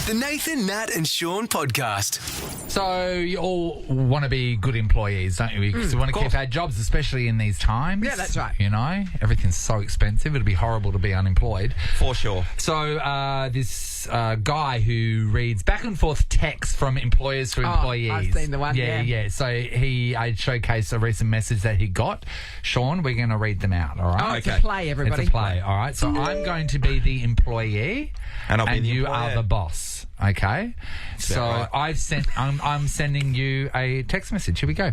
The Nathan, Nat and Shaun podcast. So you all want to be good employees, don't you? Because we want to keep our jobs, especially in these times. Yeah, that's right. You know, everything's so expensive. It'd be horrible to be unemployed. For sure. So this guy who reads back and forth texts from employers to employees. I've seen the one, yeah. So I showcased a recent message that he got. Shaun, we're going to read them out, all right? Oh, it's a play, everybody. It's a play, all right? So I'm going to be the employee And I'll be the you employer. are the boss. Okay, so right? I'm sending you a text message. Here we go.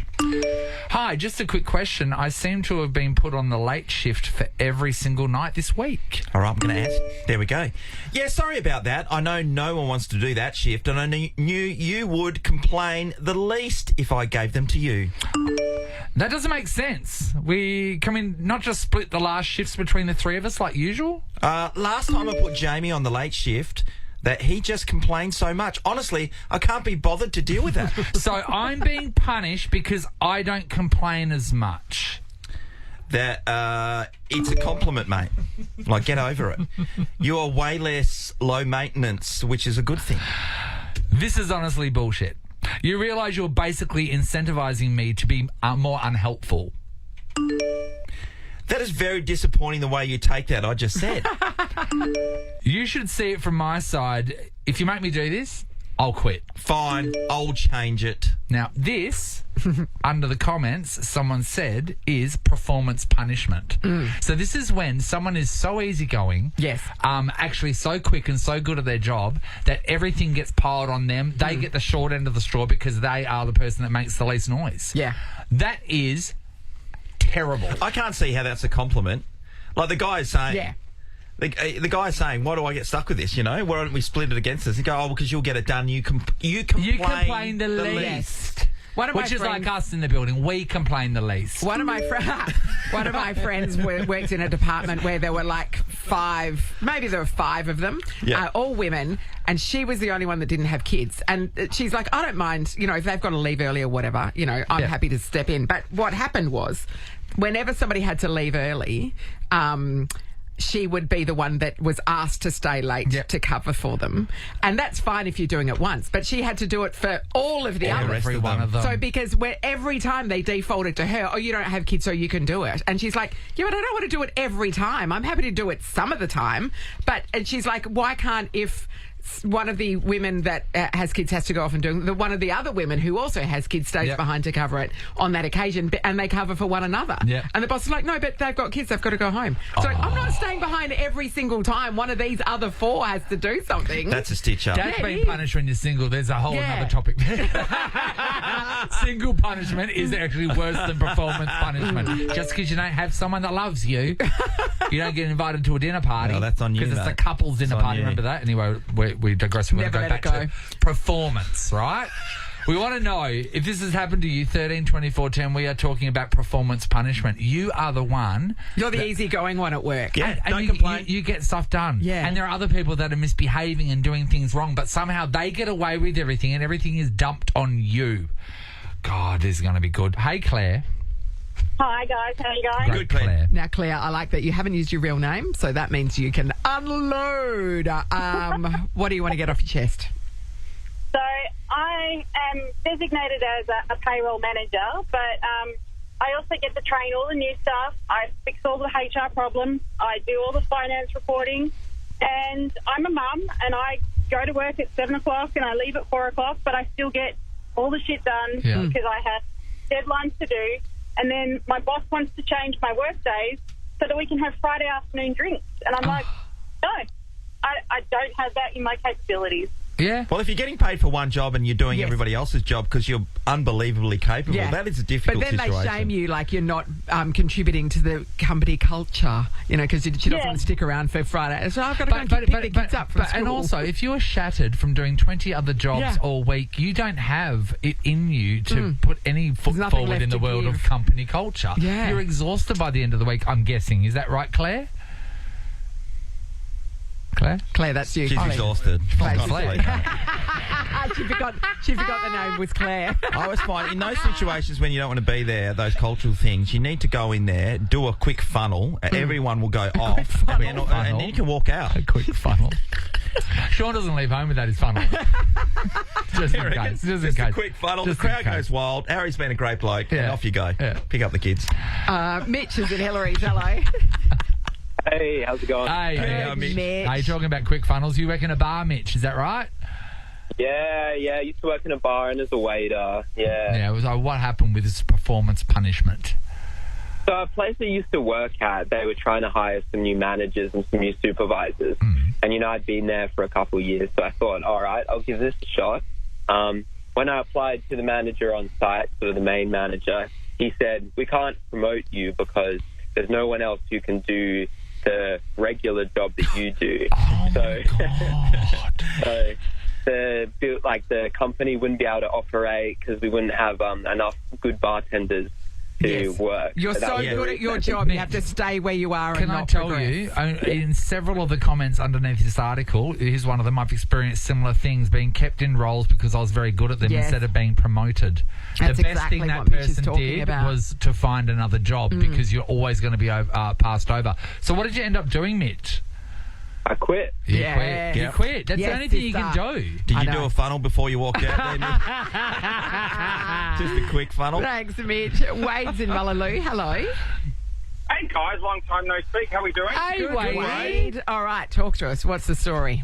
Hi, just a quick question. I seem to have been put on the late shift for every single night this week. All right, I'm going to ask. There we go. Yeah, sorry about that. I know no one wants to do that shift, and I knew you would complain the least if I gave them to you. That doesn't make sense. Can we not just split the last shifts between the three of us like usual? Last time I put Jamie on the late shift, that he just complained so much. Honestly, I can't be bothered to deal with that. So I'm being punished because I don't complain as much. That it's a compliment, mate. Like, get over it. You are way less low maintenance, which is a good thing. This is honestly bullshit. You realise you're basically incentivising me to be more unhelpful. That is very disappointing the way you take that, I just said. You should see it from my side. If you make me do this, I'll quit. Fine, I'll change it. Now, this, under the comments, someone said, is performance punishment. So this is when someone is so easygoing, Yes. actually so quick and so good at their job that everything gets piled on them. They get the short end of the straw because they are the person that makes the least noise. Yeah. That is terrible. I can't see how that's a compliment. Like the guy is saying... Yeah. The guy's saying, why do I get stuck with this, you know? Why don't we split it against us? He go, because you'll get it done. You complain the least. Which is like us in the building. We complain the least. One of my friends worked in a department where there were like five of them, Yeah. all women, and she was the only one that didn't have kids. And she's like, I don't mind, you know, if they've got to leave early or whatever, you know, I'm happy to step in. But what happened was, whenever somebody had to leave early, she would be the one that was asked to stay late to cover for them. And that's fine if you're doing it once, but she had to do it for all of the others. Every one of them. So because every time they defaulted to her, oh, you don't have kids so you can do it. And she's like, yeah, but I don't want to do it every time. I'm happy to do it some of the time. And she's like, why can't, if one of the women that has kids has to go off and do it, one of the other women who also has kids stays behind to cover it on that occasion, and they cover for one another. Yep. And the boss is like, no, but they've got kids, they've got to go home. So I'm not staying behind every single time one of these other four has to do something. That's a stitch up. That's being punished when you're single. There's a whole other topic. Single punishment is actually worse than performance punishment. Just because you don't have someone that loves you, you don't get invited to a dinner party. No, that's on you, because it's mate. a couple's dinner It's on party. you. Remember that? Anyway, we digress. We're going to Never go let back it to performance, right? We want to know if this has happened to you. 13, 24, 10. We are talking about performance punishment. You are the one. You're the easygoing one at work. Yeah, And don't you, complain. You get stuff done. Yeah. And there are other people that are misbehaving and doing things wrong, but somehow they get away with everything and everything is dumped on you. God, this is going to be good. Hey, Claire. Hi guys, how are you going? Good, Claire. Now, Claire, I like that you haven't used your real name, so that means you can unload. What do you want to get off your chest? So I am designated as a payroll manager, but I also get to train all the new staff. I fix all the HR problems. I do all the finance reporting. And I'm a mum, and I go to work at 7 o'clock and I leave at 4 o'clock, but I still get all the shit done because I have deadlines to do. And then my boss wants to change my work days so that we can have Friday afternoon drinks. And I'm like, no, I don't have that in my capabilities. Yeah. Well, if you're getting paid for one job and you're doing everybody else's job because you're unbelievably capable, that is a difficult situation. But then they shame you like you're not contributing to the company culture, you know, because she doesn't want to stick around for Friday. So I've got to go and pick the kids up from school. And also, if you're shattered from doing 20 other jobs all week, you don't have it in you to put any foot forward in the world of company culture. Yeah. You're exhausted by the end of the week, I'm guessing. Is that right, Claire? Claire? That's you. She's Ollie. exhausted. Claire. Gone to sleep. She forgot the name was Claire. I always find in those situations when you don't want to be there, those cultural things, you need to go in there, do a quick funnel, and everyone will go off, and then you can walk out. A quick funnel. Sean doesn't leave home without his funnel. Just in case. Just a quick funnel. Just the crowd in case. goes wild. Harry's been a great bloke. Yeah. And off you go. Yeah. Pick up the kids. Mitch is in Hillary's. Hello. Hey, how's it going? Hey, Mitch. Mitch. Are you talking about quick funnels? You work in a bar, Mitch, is that right? Yeah, I used to work in a bar and as a waiter. Yeah. Yeah, it was what happened with this performance punishment? So a place I used to work at, they were trying to hire some new managers and some new supervisors. And, I'd been there for a couple of years, so I thought, all right, I'll give this a shot. When I applied to the manager on site, sort of the main manager, he said, we can't promote you because there's no one else who can do the regular job that you do. My God. So the company wouldn't be able to operate because we wouldn't have enough good bartenders to work. You're so good at your job, you have to stay where you are and Can I not tell progress. you, in several of the comments underneath this article, here's one of them, I've experienced similar things, being kept in roles because I was very good at them Yes. instead of being promoted. That's the best exactly thing that what Mitch is person talking did about. was to find another job because you're always going to be passed over. So what did you end up doing, Mitch? I quit. You Yeah. quit. You Yep. quit. That's Yes, the only thing you can sister. do. Did I you know. do a funnel before you walked out there, Mitch? Just a quick funnel. Thanks, Mitch. Wade's in Mullaloo. Hello. Hey guys, long time no speak. How we doing? Hey, Good, Wade. Wade. All right, talk to us. What's the story?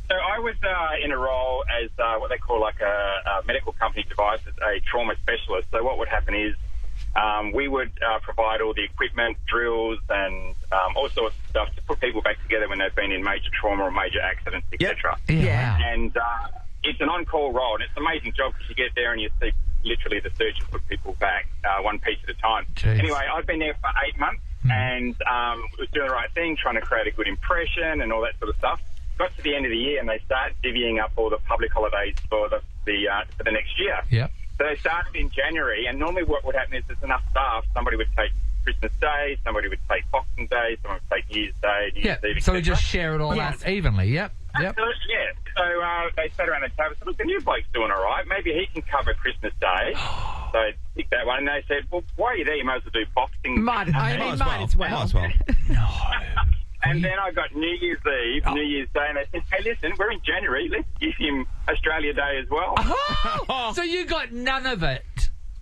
So I was in a role as what they call like a medical company device as a trauma specialist. So what would happen is we would provide all the equipment, drills, and all sorts of stuff to put people back together when they've been in major trauma or major accidents, etc. Yeah. And it's an on-call role, and it's an amazing job because you get there and you see literally the surgeon put people back one piece at a time. Jeez. Anyway, I've been there for 8 months and was doing the right thing, trying to create a good impression and all that sort of stuff. Got to the end of the year and they start divvying up all the public holidays for the next year. Yep. So they started in January, and normally what would happen is there's enough staff. Somebody would take Christmas Day, somebody would take Boxing Day, someone would take New Year's Day, New Year's Eve, So we etc. just share it all out evenly. Yep. Absolutely, yeah. So they sat around the table and said, look, the new bloke's doing all right. Maybe he can cover Christmas Day. So I picked that one, and they said, well, while you're there, you might as well do Boxing Might Day. as well. Might as well. And then I got New Year's Eve, New Year's Day, and they said, hey, listen, we're in January. Let's give him Australia Day as well. So you got none of it.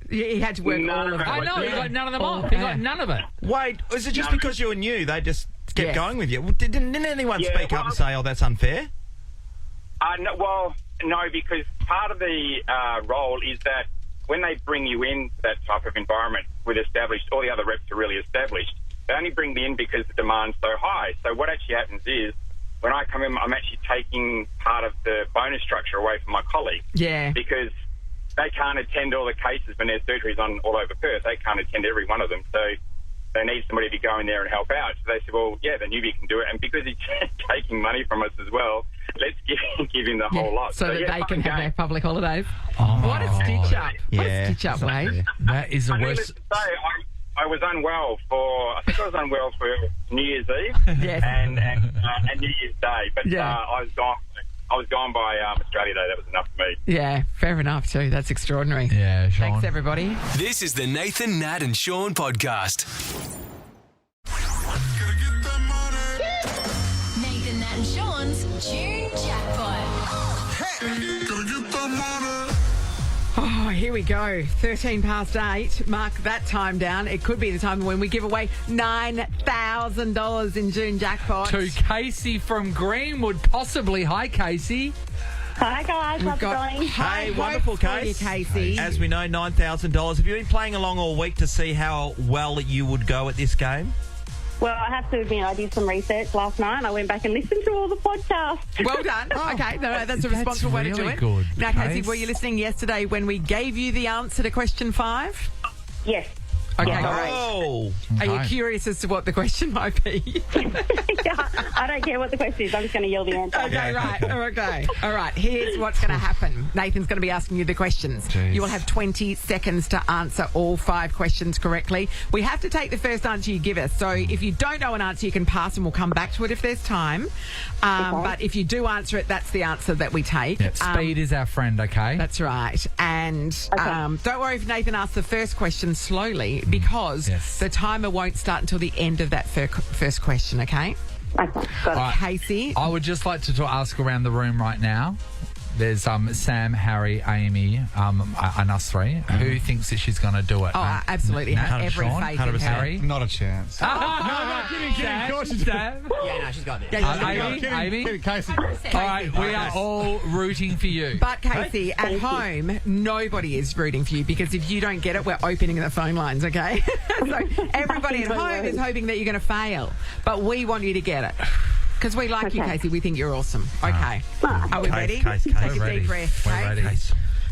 Yeah, he had to work No, all of it. I know, you got none of them All off. You got none of it. Wade, is it just because you were new they just kept Yes. going with you? Well, didn't anyone Yeah, speak up and say, oh, that's unfair? No, because part of the role is that when they bring you into that type of environment with established, all the other reps are really established, they only bring me in because the demand's so high. So what actually happens is when I come in, I'm actually taking part of the bonus structure away from my colleagues. Yeah. Because they can't attend all the cases when there's surgeries on all over Perth. They can't attend every one of them. So they need somebody to go in there and help out. So they said, well, yeah, the newbie can do it. And because he's taking money from us as well, let's give him the whole lot. So that yeah, they can fun have game. their public holidays. Oh, What a stitch up. What a Yeah. stitch up, Wade. That is the Needless worst. to say, I was unwell I think I was unwell for New Year's Eve Yes. and New Year's Day. But Yeah. I was gone by Australia Day. That was enough for me. Yeah, fair enough too. That's extraordinary. Yeah, Sean. Thanks, everybody. This is the Nathan, Nat and Sean podcast. Nathan, Nat and Sean's June Jackpot. Oh, here we go. 13 past 8. Mark that time down. It could be the time when we give away $9,000 in June jackpot. To Casey from Greenwood, possibly. Hi, Casey. Hi guys, how's it going? Hey, wonderful, for you, Case. Casey. As we know, $9,000. Have you been playing along all week to see how well you would go at this game? Well, I have to admit, I did some research last night and I went back and listened to all the podcasts. Well done. Okay, no, that's a That's responsible way to do really it. good, Now, Casey, Case. were you listening yesterday when we gave you the answer to question 5? Yes. Okay, great. Oh. Are you Okay. curious as to what the question might be? Yeah, I don't care what the question is. I'm just going to yell the answer. Okay, Yeah. right. Okay. All right. Here's what's going to happen. Nathan's going to be asking you the questions. Jeez. You will have 20 seconds to answer all 5 questions correctly. We have to take the first answer you give us. So if you don't know an answer, you can pass and we'll come back to it if there's time. But if you do answer it, that's the answer that we take. Yep, speed is our friend, okay? That's right. And don't worry if Nathan asks the first question slowly because Yes. the timer won't start until the end of that first question, okay? Okay, got it. All right. Casey. I would just like to ask around the room right now. There's Sam, Harry, Amy, and us 3. Who thinks that she's going to do it? Oh, I absolutely Nat, have every Shaun, faith in her. Harry? Not a chance. No, kidding. Of course she's Sam. Yeah, no, she's got this. Amy? Casey. All right, we are all rooting for you. But Casey, at home, nobody is rooting for you because if you don't get it, we're opening the phone lines, okay? So everybody at home is hoping that you're going to fail, but we want you to get it. Because we like you, Casey. We think you're awesome. Okay. Are we ready? Case. Take a We're ready. deep breath. We're okay? ready.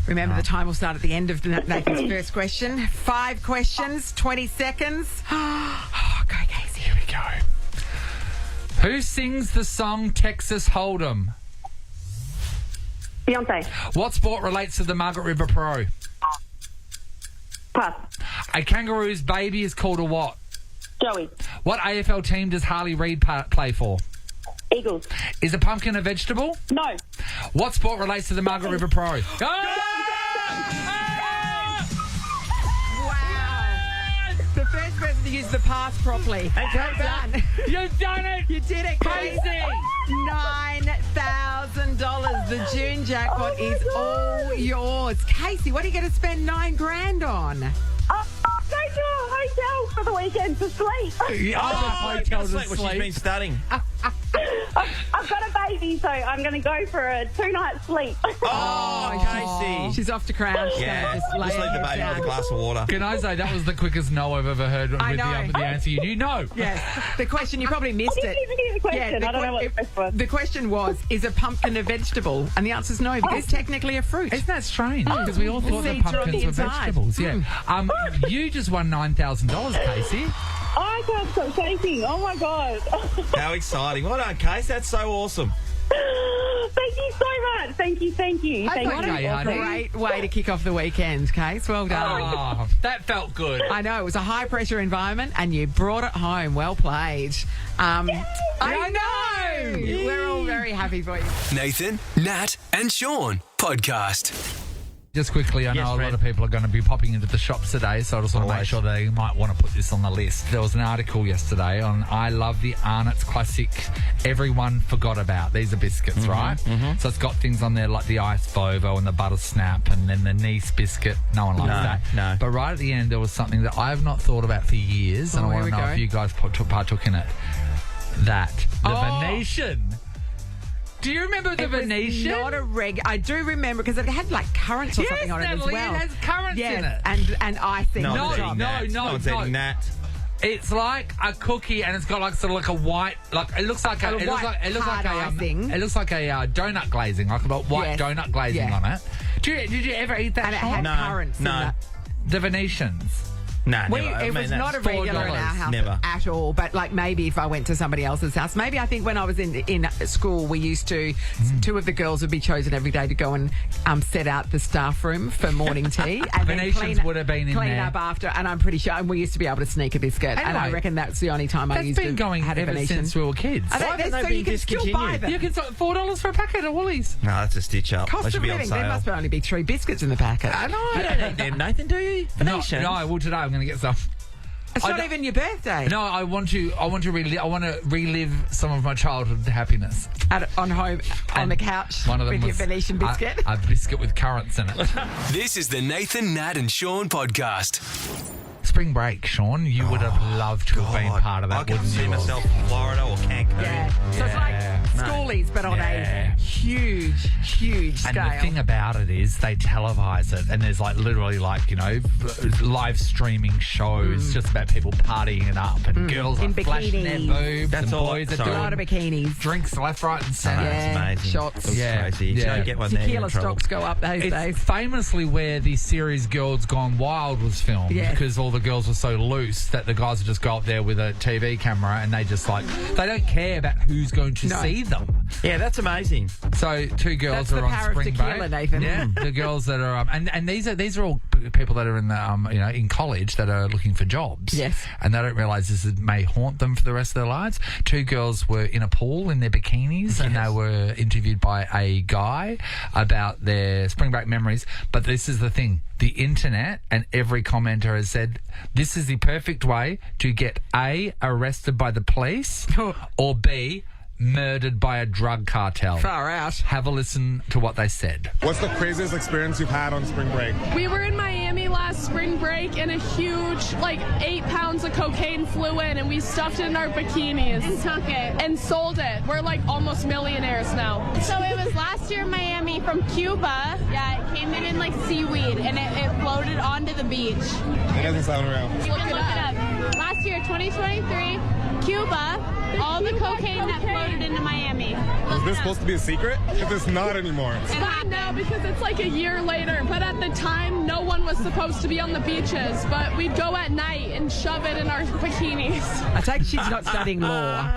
Remember, the time will start at the end of Nathan's first question. 5 questions, 20 seconds. Oh, go, Casey. Here we go. Who sings the song Texas Hold'em? Beyonce. What sport relates to the Margaret River Pro? Pass. A kangaroo's baby is called a what? Joey. What AFL team does Harley Reid play for? Eagles. Is a pumpkin a vegetable? No. What sport relates to the Margaret River Pro? Wow. The first person to use the pass properly. Well done. You've done it! You did it, Casey. $9,000. The June jackpot is all yours. Casey, what are you going to spend $9,000 on? Go to a hotel for the weekend to sleep. Hotel to What she's been studying. I've got a baby, so I'm going to go for a 2-night sleep. Casey. She's off to Crown. She's Yeah, gonna just lay leave her the head baby down. with a glass of water. Can I say that was the quickest no I've ever heard with I know. the answer you knew? No. Yes. The question, you probably missed I didn't it. even hear the question. I don't know what the question was. The question was, is a pumpkin a vegetable? And the answer's no, because it's technically a fruit. Isn't that strange? Because we all thought that Seeds are on pumpkins the were inside. vegetables. Yeah. You just won $9,000, Casey. I can't stop shaking. Oh, my God. How exciting. Well done, Case. That's so awesome. Thank you so much. Thank you. Thank you. Okay, What a honey. great way to kick off the weekend, Case. Well done. Oh, that felt good. I know, it was a high-pressure environment and you brought it home. Well played. I know! We're all very happy for you. Nathan, Nat, and Shaun podcast. Just quickly, I know a lot of people are going to be popping into the shops today, so I just want to make sure they might want to put this on the list. There was an article yesterday on I Love the Arnott's Classic Everyone Forgot About. These are biscuits, right? So it's got things on there like the Ice Bovo and the Butter Snap and then the Nice biscuit. No one likes that. no. But right at the end, there was something that I have not thought about for years, and I here want we to know go. if you guys partook in it. The Venetian. Do you remember the It was Venetian? not a I do remember because it had like currants or Yes, something on it as Natalie, well. it has currants in it. And icing. No on one's top. eating that. no, one's no. eating that. It's like a cookie, and it's got like sort of like a white, like it looks like a, A it looks white like it looks like hard a, icing. it looks like a donut glazing, like a white Yes. donut glazing Yeah. on it. Did you ever eat that? And it Shaun? had No, currants in no. that. The Venetians. No, We, never. it was not a regular in our house Never. at all, but like maybe if I went to somebody else's house, maybe I think when I was in school, we used to, two of the girls would be chosen every day to go and set out the staff room for morning tea. And then Venetians would have been in clean there. up after, and I'm pretty sure, and we used to be able to sneak a biscuit, and I Anyway, reckon that's the only time I That's used been to going had a ever Venetian. since we were kids. Are they- Why haven't they so been you can still buy discontinued? them. You can sell $4 for a packet of Woolies. No, that's a stitch up. Cost They should of be on living, there sale. must only be 3 biscuits in the packet. I know. You don't eat them, Nathan, do you? Venetian? No, well today I'm going to get some. It's I not don't- even your birthday. No, I want to relive some of my childhood happiness. On home, on And the couch one of them with your was Venetian biscuit. A biscuit with currants in it. This is the Nathan, Nat, and Shaun podcast. Spring break, Shaun, you would have loved to have been part of that, I can wouldn't see you? myself in Florida or Cancun. Yeah. So it's like schoolies, but on Yeah. a huge And scale. the thing about it is they televise it, and there's like literally like, you know, live streaming shows just about people partying it up, and girls In are flashing their bikinis. boobs, That's and all- boys are sorry. a lot of doing bikinis. drinks left, right, and centre. Yeah. That's amazing. Shots. That's Yeah. crazy. You Yeah. don't get one there, you're Tequila in trouble. stocks go up those It's days. famously where the series Girls Gone Wild was filmed, Yes. because all the girls were so loose that the guys would just go up there with a TV camera and they just they don't care about who's going to see them. Yeah, that's amazing. So 2 girls That's are the on power of spring tequila, break. Nathan. Yeah, the girls that are and these are all people that are in the in college that are looking for jobs. Yes. And they don't realise this may haunt them for the rest of their lives. 2 girls were in a pool in their bikinis and they were interviewed by a guy about their spring break memories. But this is the thing. The internet and every commenter has said this is the perfect way to get A, arrested by the police, or B, murdered by a drug cartel. Far out. Have a listen to what they said. What's the craziest experience you've had on spring break? We were in Miami last spring break and a huge, 8 pounds of cocaine flew in and we stuffed it in our bikinis. And took it. And sold it. We're almost millionaires now. So it was last year in Miami from Cuba. Yeah, it came in like seaweed and it floated onto the beach. It doesn't sound real. You can look it up. Last year, 2023, Cuba, all the cocaine that floated into Miami. Is this supposed to be a secret? If it's not anymore. It's fine now because it's a year later. But at the time, no one was supposed to be on the beaches. But we'd go at night and shove it in our bikinis. I take it she's not studying law.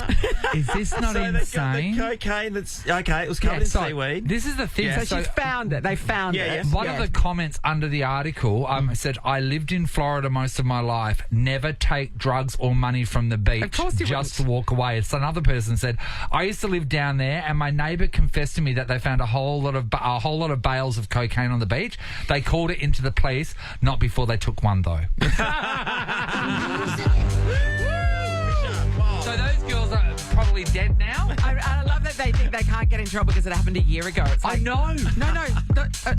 Is this not insane? The cocaine that's... Okay, it was covered in seaweed. This is the thing. Yeah. So she's found it. They found it. One of the comments under the article said, I lived in Florida most of my life. Never take drugs or money from the beach. Of course you just to walk away. So another person said, I used to live down there and my neighbour confessed to me that they found a whole lot of bales of cocaine on the beach. They called it into the police, not before they took one though. So those girls are probably dead now. I love that they think they can't get in trouble because it happened a year ago. It's I know. No,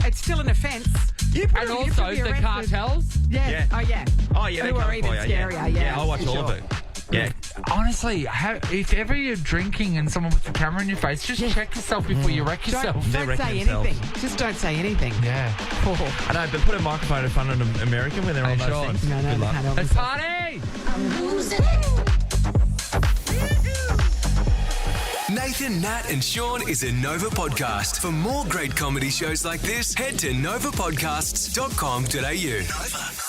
it's still an offence. And also the cartels. Yeah. Oh, yeah. Oh, yeah. Who are even scarier, yeah. I watch for all sure. of it. Yeah. Honestly, if ever you're drinking and someone puts a camera in your face, just check yourself before you wreck yourself. Don't say anything. Just don't say anything. Yeah. Oh. I know, but put a microphone in front of an American when they're on those things. No, Good luck. Let's party! Nathan, Nat and Sean is a Nova podcast. For more great comedy shows like this, head to novapodcasts.com.au. Nova.